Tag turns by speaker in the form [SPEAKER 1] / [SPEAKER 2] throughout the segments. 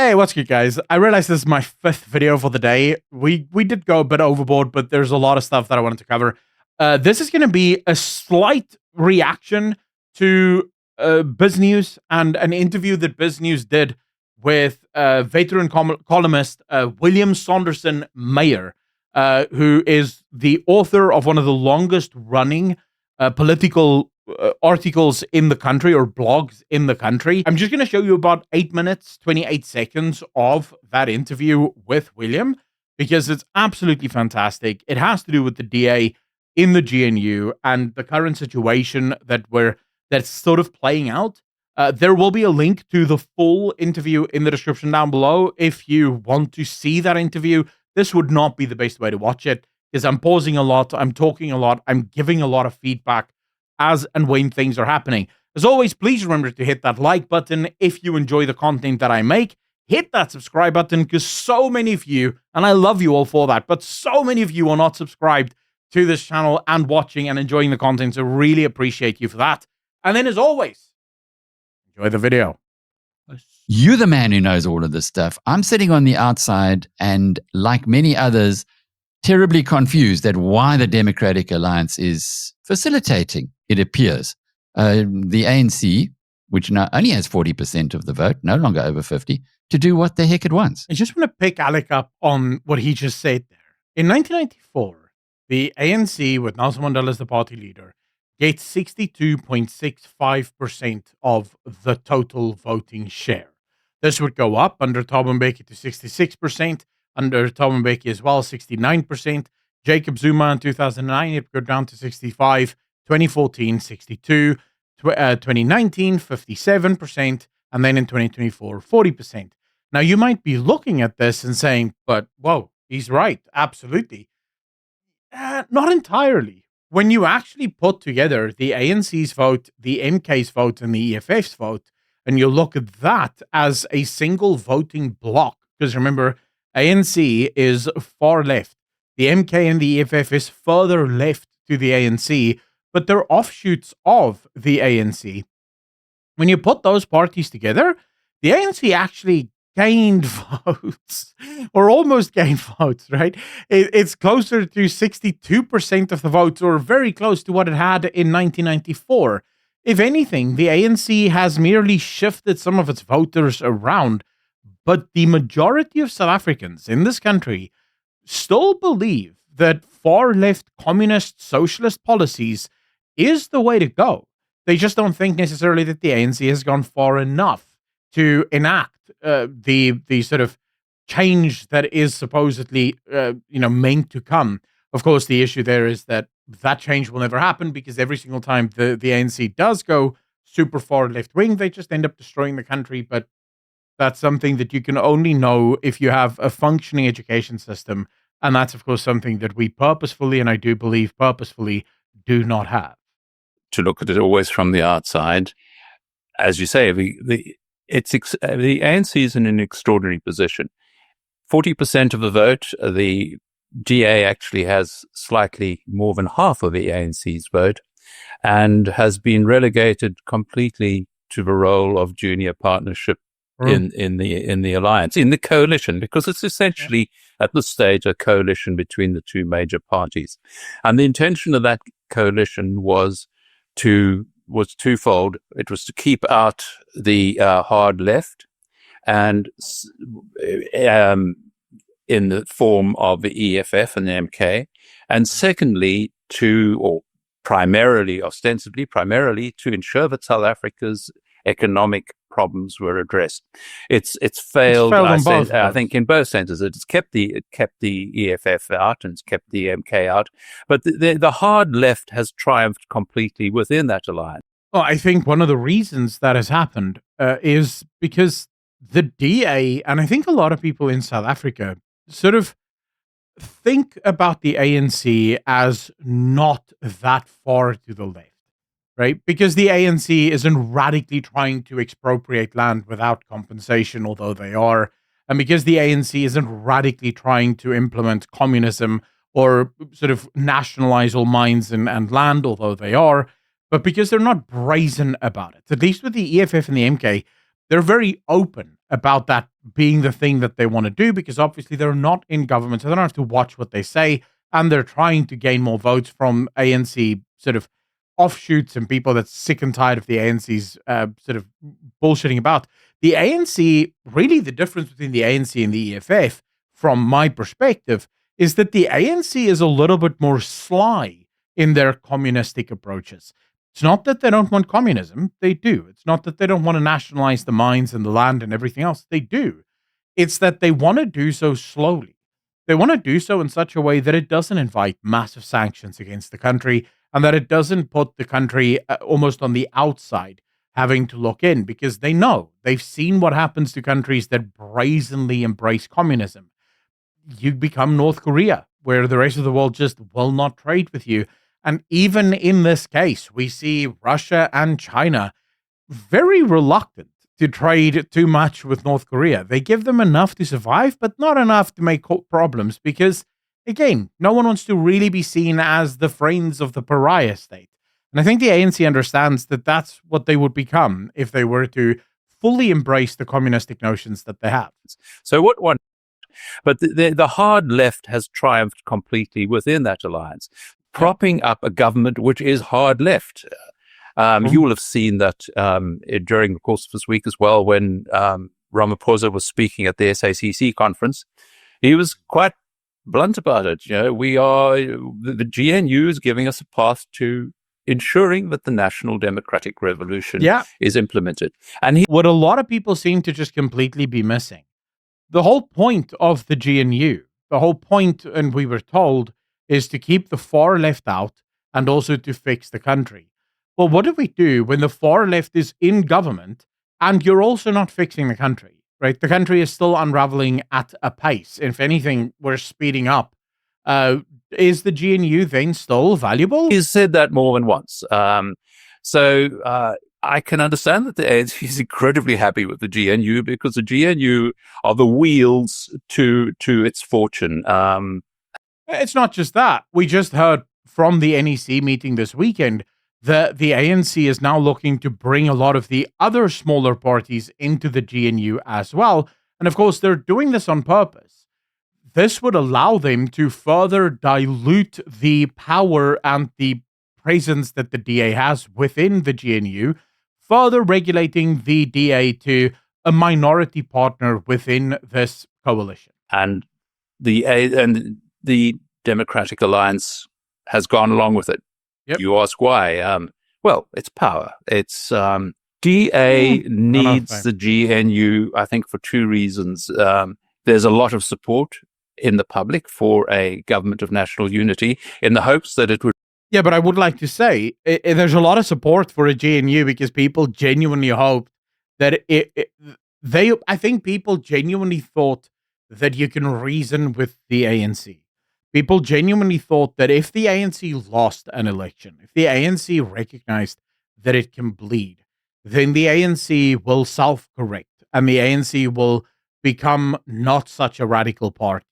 [SPEAKER 1] Hey, what's good, guys? I realize this is my fifth video for the day. We did go a bit overboard, but there's a lot of stuff that I wanted to cover. This is going to be a slight reaction to BizNews and an interview that BizNews did with veteran columnist William Saunderson-Meyer, who is the author of one of the longest running political articles in the country, or blogs in the country. I'm just going to show you about 8 minutes, 28 seconds of that interview with William, because it's absolutely fantastic. It has to do with the DA in the GNU and the current situation that's sort of playing out. There will be a link to the full interview in the description down below. If you want to see that interview, this would not be the best way to watch it, because I'm pausing a lot, I'm talking a lot, I'm giving a lot of feedback as and when things are happening. As always, please remember to hit that like button if you enjoy the content that I make. Hit that subscribe button, because so many of you, and I love you all for that, but so many of you are not subscribed to this channel and watching and enjoying the content, so really appreciate you for that. And then, as always, enjoy the video.
[SPEAKER 2] You're the man who knows all of this stuff. I'm sitting on the outside and, like many others, terribly confused at why the Democratic Alliance is facilitating, it appears, the ANC, which now only has 40% of the vote, no longer over 50, to do what the heck it wants.
[SPEAKER 1] I just want to pick Alec up on what he just said there. In 1994, the ANC, with Nelson Mandela as the party leader, gets 62.65% of the total voting share. This would go up under Thabo Mbeki to 66%, under Thabo Mbeki as well, 69%. Jacob Zuma in 2009, it would go down to 65, 2014, 62, 2019, 57%, and then in 2024, 40%. Now, you might be looking at this and saying, but, whoa, he's right, absolutely. Not entirely. When you actually put together the ANC's vote, the MK's vote, and the EFF's vote, and you look at that as a single voting block, because remember, ANC is far left. The MK and the EFF is further left to the ANC, but they're offshoots of the ANC. When you put those parties together, the ANC actually gained votes, or almost gained votes, right? It's closer to 62% of the votes, or very close to what it had in 1994. If anything, the ANC has merely shifted some of its voters around, but the majority of South Africans in this country still believe that far-left communist socialist policies is the way to go. They just don't think necessarily that the ANC has gone far enough to enact the sort of change that is supposedly meant to come. Of course, the issue there is that change will never happen, because every single time the ANC does go super far left-wing, they just end up destroying the country. But that's something that you can only know if you have a functioning education system. And that's, of course, something that we purposefully, and I do believe purposefully, do not have.
[SPEAKER 3] To look at it always from the outside, as you say, the ANC is in an extraordinary position. 40% of the vote, the DA actually has slightly more than half of the ANC's vote, and has been relegated completely to the role of junior partnership in the alliance, in the coalition, because it's essentially at this stage a coalition between the two major parties. And the intention of that coalition was twofold. It was to keep out the hard left, and in the form of the EFF and the MK, and secondly, ostensibly primarily to ensure that South Africa's economic problems were addressed. It's failed. I think in both senses. It's kept the EFF out and it's kept the MK out, but the hard left has triumphed completely within that alliance.
[SPEAKER 1] Well, I think one of the reasons that has happened is because the DA, and I think a lot of people in South Africa, sort of think about the ANC as not that far to the left, right? Because the ANC isn't radically trying to expropriate land without compensation, although they are. And because the ANC isn't radically trying to implement communism or sort of nationalize all mines and land, although they are, but because they're not brazen about it. At least with the EFF and the MK, they're very open about that being the thing that they want to do, because obviously they're not in government, so they don't have to watch what they say, and they're trying to gain more votes from ANC sort of offshoots and people that's sick and tired of the ANC's sort of bullshitting about. The ANC, really the difference between the ANC and the EFF, from my perspective, is that the ANC is a little bit more sly in their communistic approaches. It's not that they don't want communism, they do. It's not that they don't want to nationalize the mines and the land and everything else, they do. It's that they want to do so slowly. They want to do so in such a way that it doesn't invite massive sanctions against the country, and that it doesn't put the country almost on the outside, having to look in, because they know, they've seen what happens to countries that brazenly embrace communism. You become North Korea, where the rest of the world just will not trade with you. And even in this case, we see Russia and China very reluctant to trade too much with North Korea. They give them enough to survive, but not enough to make problems, because, again, no one wants to really be seen as the friends of the pariah state. And I think the ANC understands that that's what they would become if they were to fully embrace the communistic notions that they have.
[SPEAKER 3] So what one, but the hard left has triumphed completely within that alliance, propping up a government which is hard left. You will have seen that during the course of this week as well, when Ramaphosa was speaking at the SACC conference. He was quite blunt about it. The GNU is giving us a path to ensuring that the national democratic revolution is implemented. And
[SPEAKER 1] what a lot of people seem to just completely be missing, the whole point of the GNU, the whole point, and we were told, is to keep the far left out and also to fix the country. Well, what do we do when the far left is in government and you're also not fixing the country, right? The country is still unraveling at a pace. If anything, we're speeding up. Is the GNU then still valuable?
[SPEAKER 3] He's said that more than once. So I can understand that the ANC is incredibly happy with the GNU, because the GNU are the wheels to its fortune.
[SPEAKER 1] It's not just that. We just heard from the NEC meeting this weekend that the ANC is now looking to bring a lot of the other smaller parties into the GNU as well. And of course, they're doing this on purpose. This would allow them to further dilute the power and the presence that the DA has within the GNU, further regulating the DA to a minority partner within this coalition.
[SPEAKER 3] And the Democratic Alliance has gone along with it.
[SPEAKER 1] Yep.
[SPEAKER 3] You ask why? Well, it's power. It's DA needs the GNU, I think, for two reasons. There's a lot of support in the public for a government of national unity, in the hopes that it would.
[SPEAKER 1] Yeah, but I would like to say there's a lot of support for a GNU, because people genuinely hoped that I think people genuinely thought that you can reason with the ANC. People genuinely thought that if the ANC lost an election, if the ANC recognized that it can bleed, then the ANC will self-correct and the ANC will become not such a radical party.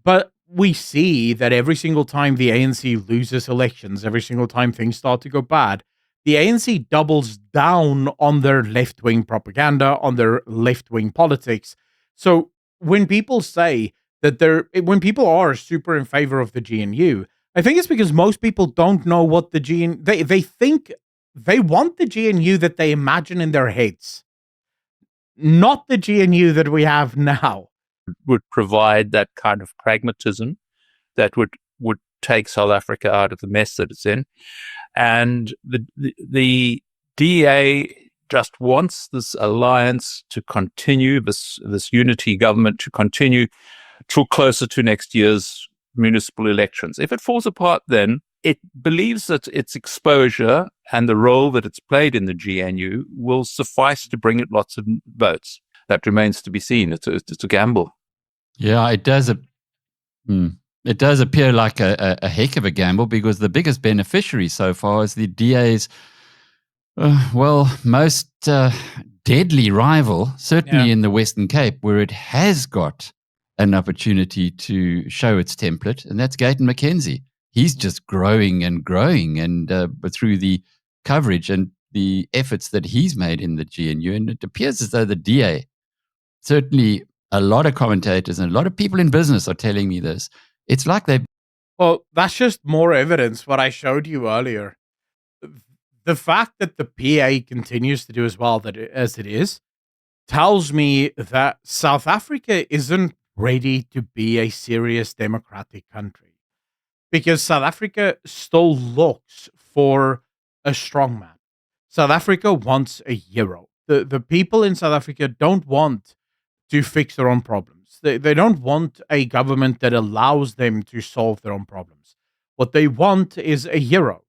[SPEAKER 1] But we see that every single time the ANC loses elections, every single time things start to go bad, the ANC doubles down on their left-wing propaganda, on their left-wing politics. So when people say that when people are super in favor of the GNU, I think it's because most people don't know what the GNU, they think they want the GNU that they imagine in their heads, not the GNU that we have now.
[SPEAKER 3] Would provide that kind of pragmatism that would take South Africa out of the mess that it's in. And the DA just wants this alliance to continue, this unity government to continue till closer to next year's municipal elections. If it falls apart, then it believes that its exposure and the role that it's played in the GNU will suffice to bring it lots of votes. That remains to be seen. It's a gamble.
[SPEAKER 2] Yeah, it does. It does appear like a heck of a gamble, because the biggest beneficiary so far is the DA's, most deadly rival, certainly in the Western Cape, where it has got an opportunity to show its template, and that's Gayton McKenzie. He's just growing and growing, and through the coverage. And the efforts that he's made in the GNU, and it appears as though the DA, certainly a lot of commentators and a lot of people in business are telling me this. It's like they.
[SPEAKER 1] Well, that's just more evidence what I showed you earlier. The fact that the PA continues to do as well as it is tells me that South Africa isn't ready to be a serious democratic country, because South Africa still looks for a strongman. South Africa wants a hero. The people in South Africa don't want to fix their own problems. They don't want a government that allows them to solve their own problems. What they want is a hero.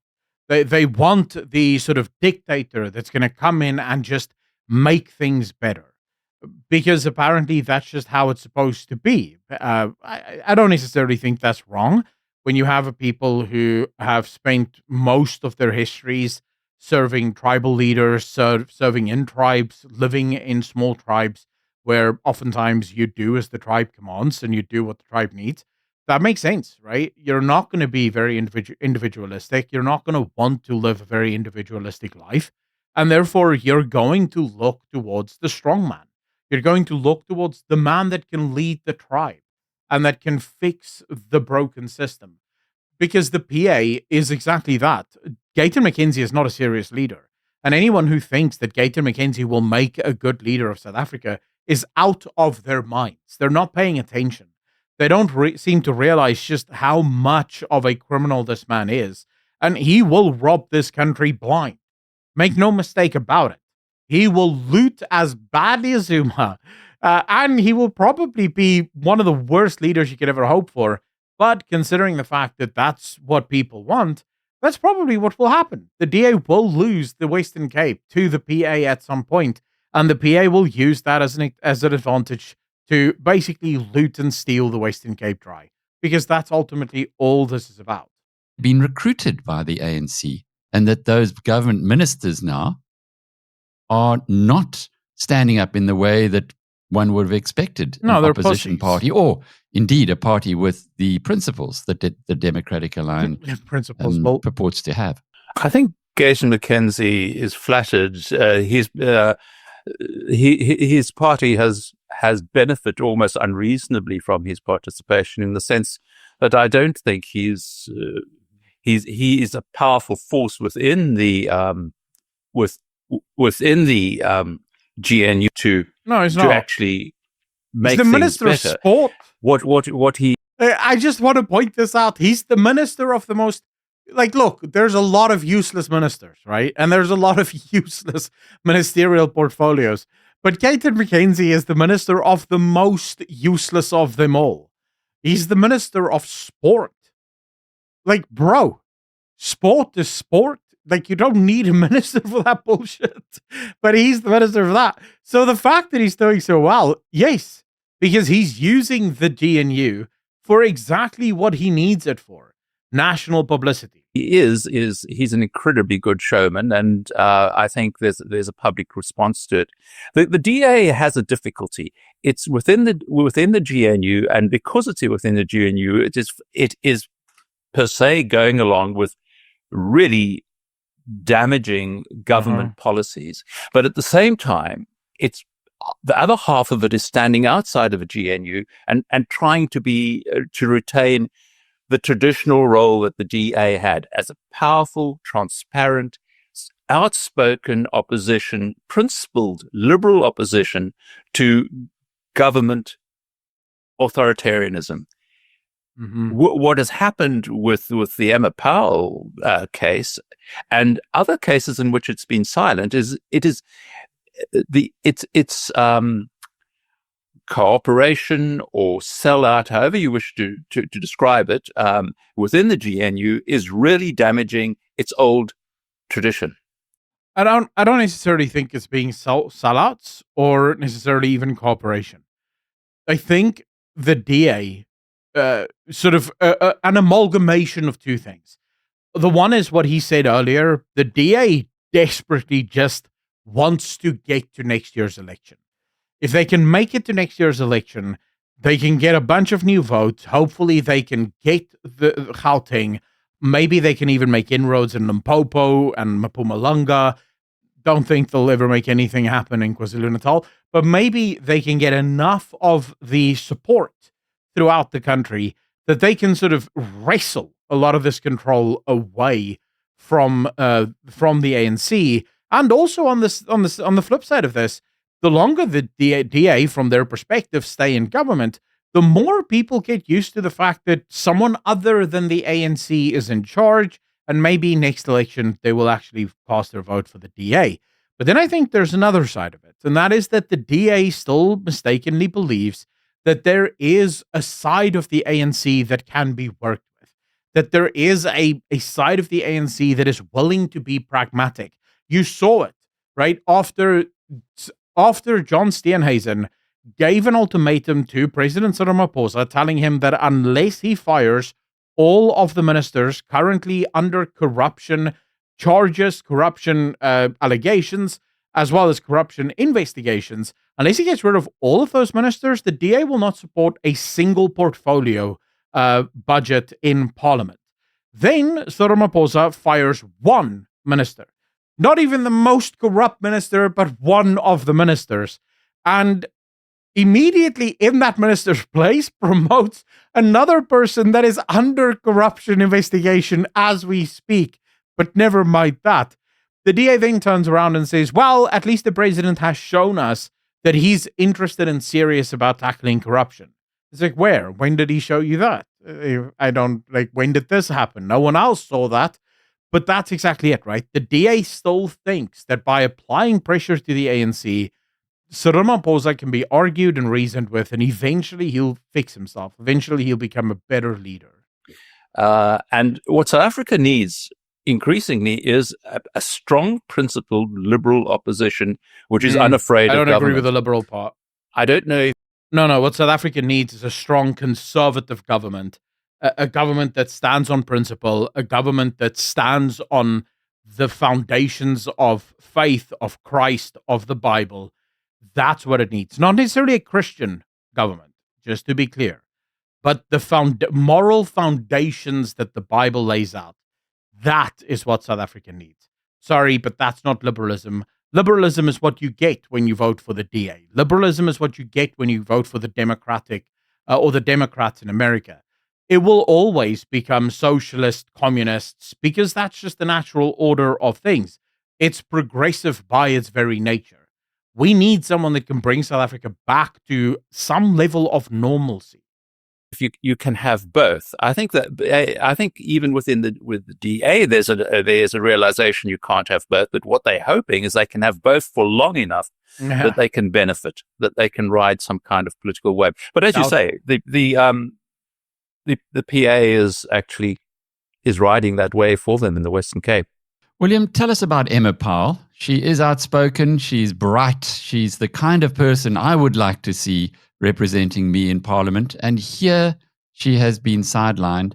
[SPEAKER 1] They want the sort of dictator that's going to come in and just make things better, because apparently that's just how it's supposed to be. I don't necessarily think that's wrong when you have a people who have spent most of their histories serving tribal leaders, serving in tribes, living in small tribes, where oftentimes you do as the tribe commands and you do what the tribe needs. That makes sense, right? You're not going to be very individualistic. You're not going to want to live a very individualistic life. And therefore, you're going to look towards the strong man. You're going to look towards the man that can lead the tribe and that can fix the broken system. Because the PA is exactly that. Gayton McKenzie is not a serious leader. And anyone who thinks that Gayton McKenzie will make a good leader of South Africa is out of their minds. They're not paying attention. They don't seem to realize just how much of a criminal this man is. And he will rob this country blind. Make no mistake about it. He will loot as badly as Zuma. And he will probably be one of the worst leaders you could ever hope for. But considering the fact that that's what people want, that's probably what will happen. The DA will lose the Western Cape to the PA at some point, and the PA will use that as an advantage to basically loot and steal the Western Cape dry, because that's ultimately all this is about.
[SPEAKER 2] Been recruited by the ANC, and that those government ministers now are not standing up in the way that one would have expected an opposition party, or indeed a party with the principles that the Democratic Alliance purports to have.
[SPEAKER 3] I think Gayton McKenzie is flattered. His party has benefited almost unreasonably from his participation, in the sense that I don't think he is a powerful force within the GNU to actually make
[SPEAKER 1] things better. He's the
[SPEAKER 3] Minister
[SPEAKER 1] of Sport.
[SPEAKER 3] What he...
[SPEAKER 1] I just want to point this out. He's the minister of the most... Like, look, there's a lot of useless ministers, right? And there's a lot of useless ministerial portfolios. But Gayton McKenzie is the minister of the most useless of them all. He's the minister of sport. Like, bro, sport is sport. Like, you don't need a minister for that bullshit. But he's the minister for that. So the fact that he's doing so well, yes, because he's using the GNU for exactly what he needs it for. National publicity.
[SPEAKER 3] He's an incredibly good showman, and I think there's a public response to it. The DA has a difficulty. It's within the GNU, and because it's within the GNU, it is per se going along with really damaging government policies. But at the same time, it's the other half of it is standing outside of a GNU and trying to retain the traditional role that the DA had as a powerful, transparent, outspoken opposition, principled, liberal opposition to government authoritarianism. What has happened with the Emma Powell case and other cases in which it's been silent is its cooperation or sellout, however you wish to describe it, within the GNU is really damaging its old tradition.
[SPEAKER 1] I don't necessarily think it's being sellouts or necessarily even cooperation. I think the DA sort of an amalgamation of two things. The one is what he said earlier. The DA desperately just wants to get to next year's election. If they can make it to next year's election, they can get a bunch of new votes. Hopefully they can get the Gauteng. Maybe they can even make inroads in Limpopo and Mpumalanga. don't think they'll ever make anything happen in KwaZulu-Natal, but maybe they can get enough of the support throughout the country that they can sort of wrestle a lot of this control away from the ANC. And also on the flip side of this, the longer the DA, from their perspective, stay in government, the more people get used to the fact that someone other than the ANC is in charge, and maybe next election they will actually cast their vote for the DA. But then I think there's another side of it, and that is that the DA still mistakenly believes that there is a side of the ANC that can be worked with, that there is a side of the ANC that is willing to be pragmatic. You saw it, right? After John Steenhuisen gave an ultimatum to President Cyril Ramaphosa, telling him that unless he fires all of the ministers currently under corruption charges, corruption allegations, as well as corruption investigations, unless he gets rid of all of those ministers, the DA will not support a single portfolio budget in Parliament. Then Cyril Ramaphosa fires one minister. Not even the most corrupt minister, but one of the ministers. And immediately in that minister's place promotes another person that is under corruption investigation as we speak. But never mind that. The DA then turns around and says, well, at least the president has shown us that he's interested and serious about tackling corruption. It's like, where? When did he show you that? When did this happen? No one else saw that. But that's exactly it, right? The DA still thinks that by applying pressure to the ANC, Cyril Ramaphosa can be argued and reasoned with, and eventually he'll fix himself. Eventually he'll become a better leader.
[SPEAKER 3] And what South Africa needs increasingly is a strong, principled liberal opposition, which is unafraid of government. I don't agree
[SPEAKER 1] with the liberal part.
[SPEAKER 3] I don't know.
[SPEAKER 1] No. What South Africa needs is a strong conservative government, a government that stands on principle, a government that stands on the foundations of faith, of Christ, of the Bible. That's what it needs. Not necessarily a Christian government, just to be clear, but the moral foundations that the Bible lays out. That is what South Africa needs. Sorry, but that's not liberalism. Liberalism is what you get when you vote for the DA. Liberalism is what you get when you vote for the Democratic or the Democrats in America. It will always become socialist, communists, because that's just the natural order of things. It's progressive by its very nature. We need someone that can bring South Africa back to some level of normalcy.
[SPEAKER 3] If you can have both, I think even with the DA, there's a realization you can't have both. But what they're hoping is they can have both for long enough that they can benefit, that they can ride some kind of political wave. But as you say, the PA is riding that wave for them in the Western Cape.
[SPEAKER 2] William, tell us about Emma Powell. She is outspoken. She's bright. She's the kind of person I would like to see representing me in Parliament. And here she has been sidelined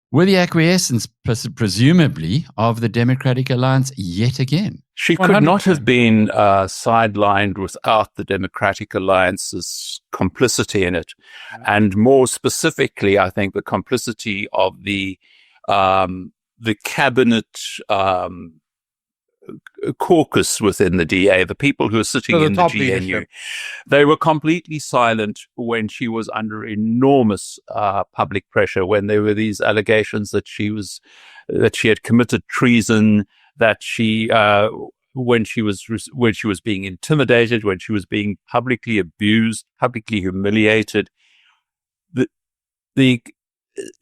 [SPEAKER 2] with the acquiescence, presumably, of the Democratic Alliance yet again.
[SPEAKER 3] She could 100%. Not have been sidelined without the Democratic Alliance's complicity in it. And more specifically, I think the complicity of the cabinet caucus within the DA, the people who are sitting in the GNU. Leadership. They were completely silent when she was under enormous public pressure, when there were these allegations that she had committed treason, that when she was being intimidated, when she was being publicly abused, publicly humiliated,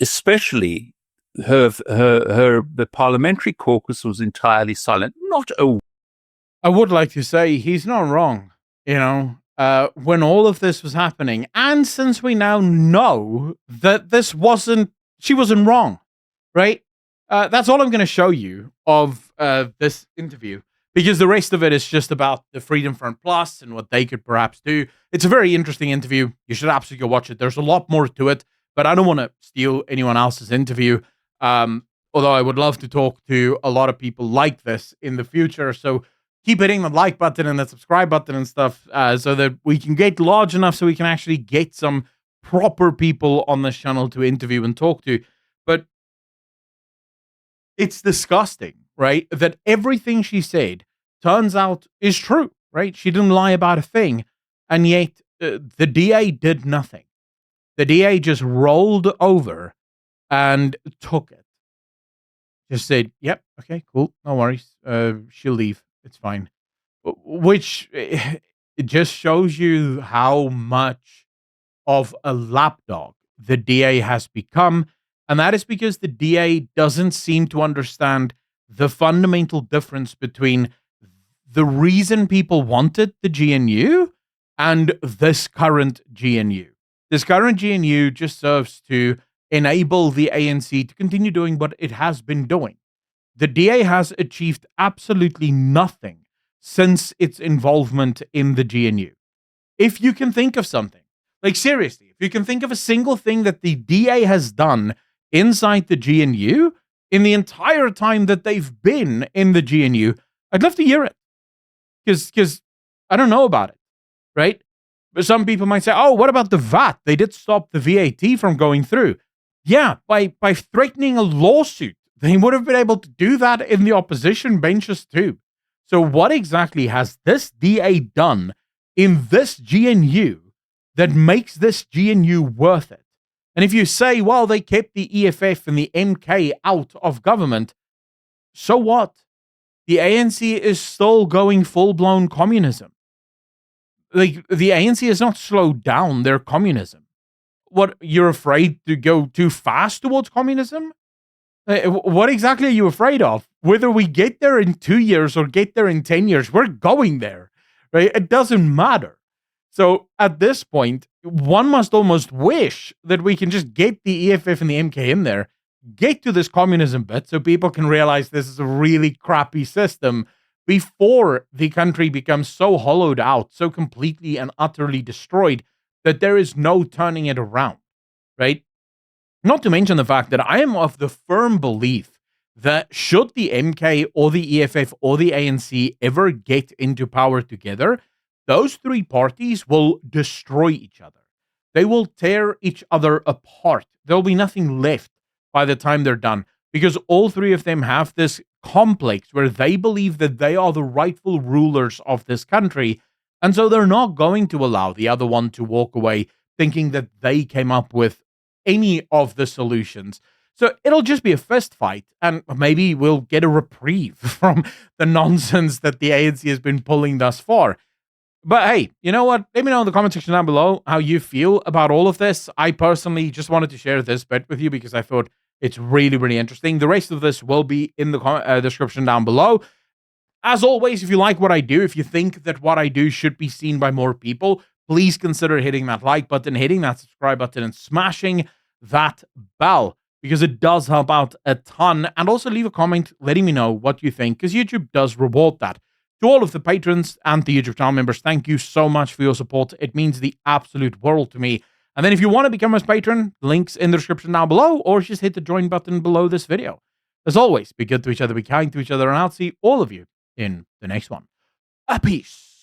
[SPEAKER 3] especially the parliamentary caucus was entirely silent.
[SPEAKER 1] I would like to say he's not wrong. When all of this was happening, and since we now know that she wasn't wrong, right? That's all I'm going to show you of this interview, because the rest of it is just about the Freedom Front Plus and what they could perhaps do. It's a very interesting interview. You should absolutely go watch it. There's a lot more to it, but I don't want to steal anyone else's interview. Although I would love to talk to a lot of people like this in the future. So keep hitting the like button and the subscribe button and stuff so that we can get large enough so we can actually get some proper people on this channel to interview and talk to. But it's disgusting, right? That everything she said turns out is true, right? She didn't lie about a thing. And yet the DA did nothing. The DA just rolled over and took it. Just said, yep, okay, cool, no worries. She'll leave. It's fine. Which it just shows you how much of a lapdog the DA has become. And that is because the DA doesn't seem to understand the fundamental difference between the reason people wanted the GNU and this current GNU. This current GNU just serves to enable the ANC to continue doing what it has been doing. The DA has achieved absolutely nothing since its involvement in the GNU. If you can think of something, like seriously, if you can think of a single thing that the DA has done inside the GNU in the entire time that they've been in the GNU, I'd love to hear it. Because I don't know about it, right? But some people might say, oh, what about the VAT? They did stop the VAT from going through. Yeah, by threatening a lawsuit, they would have been able to do that in the opposition benches too. So what exactly has this DA done in this GNU that makes this GNU worth it? And if you say, well, they kept the EFF and the MK out of government, so what? The ANC is still going full-blown communism. Like, the ANC has not slowed down their communism. What, you're afraid to go too fast towards communism? What exactly are you afraid of? Whether we get there in 2 years or get there in 10 years, we're going there, right? It doesn't matter. So at this point, one must almost wish that we can just get the EFF and the MK in there, get to this communism bit so people can realize this is a really crappy system before the country becomes so hollowed out, so completely and utterly destroyed that there is no turning it around, right? Not to mention the fact that I am of the firm belief that should the MK or the EFF or the ANC ever get into power together, those three parties will destroy each other. They will tear each other apart. There'll be nothing left by the time they're done, because all three of them have this complex where they believe that they are the rightful rulers of this country, and so they're not going to allow the other one to walk away thinking that they came up with any of the solutions. So it'll just be a fist fight, and maybe we'll get a reprieve from the nonsense that the ANC has been pulling thus far. But hey, you know what? Let me know in the comment section down below how you feel about all of this. I personally just wanted to share this bit with you because I thought it's really, really interesting. The rest of this will be in the description down below. As always, if you like what I do, if you think that what I do should be seen by more people, please consider hitting that like button, hitting that subscribe button, and smashing that bell, because it does help out a ton. And also leave a comment letting me know what you think, because YouTube does reward that. To all of the patrons and the YouTube channel members, thank you so much for your support. It means the absolute world to me. And then if you want to become a patron, links in the description down below, or just hit the join button below this video. As always, be good to each other, be kind to each other, and I'll see all of you in the next one. A peace.